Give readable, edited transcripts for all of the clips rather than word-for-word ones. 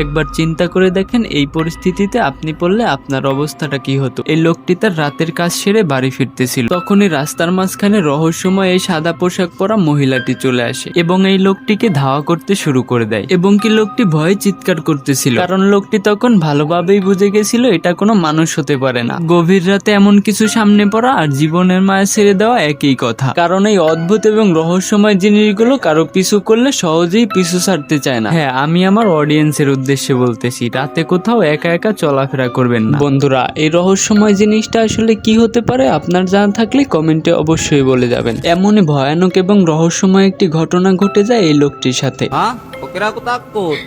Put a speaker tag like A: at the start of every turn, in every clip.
A: একবার চিন্তা করে দেখেন এই পরিস্থিতিতে আপনি পড়লে আপনার অবস্থাটা কি হতো। এই লোকটি তার রাতের কাজ সেরে বাড়ি ফিরতেছিল, তখনই রাস্তার মাঝখানে রহস্যময় এই সাদা পোশাক পরা মহিলাটি চলে আসে এবং এই লোকটিকে ধাওয়া করতে শুরু করে দেয় এবং কি লোকটি ভয়ে চিৎকার করতেছিল, কারণ লোকটি তখন ভালোভাবেই বুঝে গেছিল এটা কোনো মানুষ হতে পারে না। গভীর রাতে এমন কিছু সামনে পড়া আর জীবনের মায়া ছেড়ে দেওয়া একই কথা, কারণ এই অদ্ভুত এবং রহস্যময় জিনিসগুলো কারো পিছু করলে সহজেই পিছু ছাড়তে চায় না। হ্যাঁ, আমি আমার অডিয়েন্সের উদ্দেশ্যে বলতেছি, রাতে কোথাও একা একা চলাফেরা করবেন না। বন্ধুরা, এই রহস্যময় জিনিসটা আসলে কি হতে পারে আপনার জানা থাকলে কমেন্টে অবশ্যই বলে যাবেন। এমনই ভয়ানক এবং রহস্যময় একটি ঘটনা ঘটে যায় এই লোকটির সাথে।
B: Kira aku takut.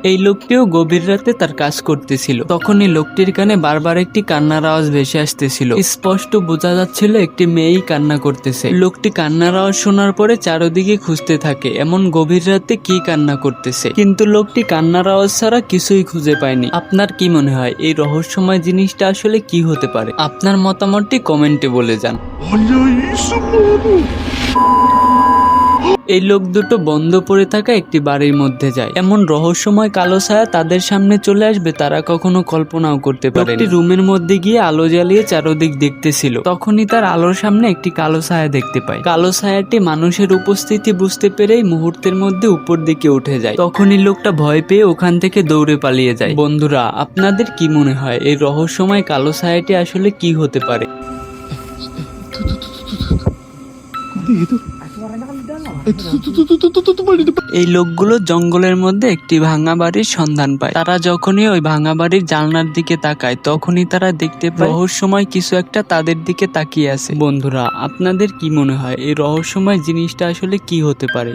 A: এই লোকটিও গভীর রাতে তার কাজ করতেছিল, তখনই লোকটির কানে বারবার একটি কান্নার আওয়াজ ভেসে আসতেছিল। স্পষ্ট বোঝা যাচ্ছিল একটি মেয়েই কান্না করতেছে। লোকটি কান্নার আওয়াজ শোনার পরে চারদিকে খুঁজতে থাকে এমন গভীর রাতে কি কান্না করতেছে, কিন্তু লোকটি কান্নার আওয়াজ ছাড়া কিছুই খুঁজে পায়নি। আপনার কি মনে হয় এই রহস্যময় জিনিসটা আসলে কি হতে পারে? আপনার মতামতটি কমেন্টে বলে যান। এই লোক দুটো বন্ধ পড়ে থাকা একটি বাড়ির মধ্যে যায়। এমন রহস্যময় কালো ছায়া তাদের সামনে চলে আসবে তারা কখনো কল্পনাও করতে পারে। একটি রুমের মধ্যে গিয়ে আলো জ্বালিয়ে চারদিক দেখতেছিল, তখনই তার আলোর সামনে একটি কালো ছায়া দেখতে পায়। কালো ছায়াটি মানুষের উপস্থিতি বুঝতে পেরেই মুহূর্তের মধ্যে উপর দিকে উঠে যায়। তখনই লোকটা ভয় পেয়ে ওখান থেকে দৌড়ে পালিয়ে যায়। বন্ধুরা, আপনাদের কি মনে হয় এই রহস্যময় কালো ছায়াটি আসলে কি হতে পারে? এই লোকগুলো জঙ্গলের মধ্যে একটি ভাঙা বাড়ির সন্ধান পায়। তারা যখনই ওই ভাঙা বাড়ির জানলার দিকে তাকায় তখনই তারা দেখতে পায় রহস্যময় কিছু একটা তাদের দিকে তাকিয়ে আছে। বন্ধুরা, আপনাদের কি মনে হয় এই রহস্যময় জিনিসটা আসলে কি হতে পারে?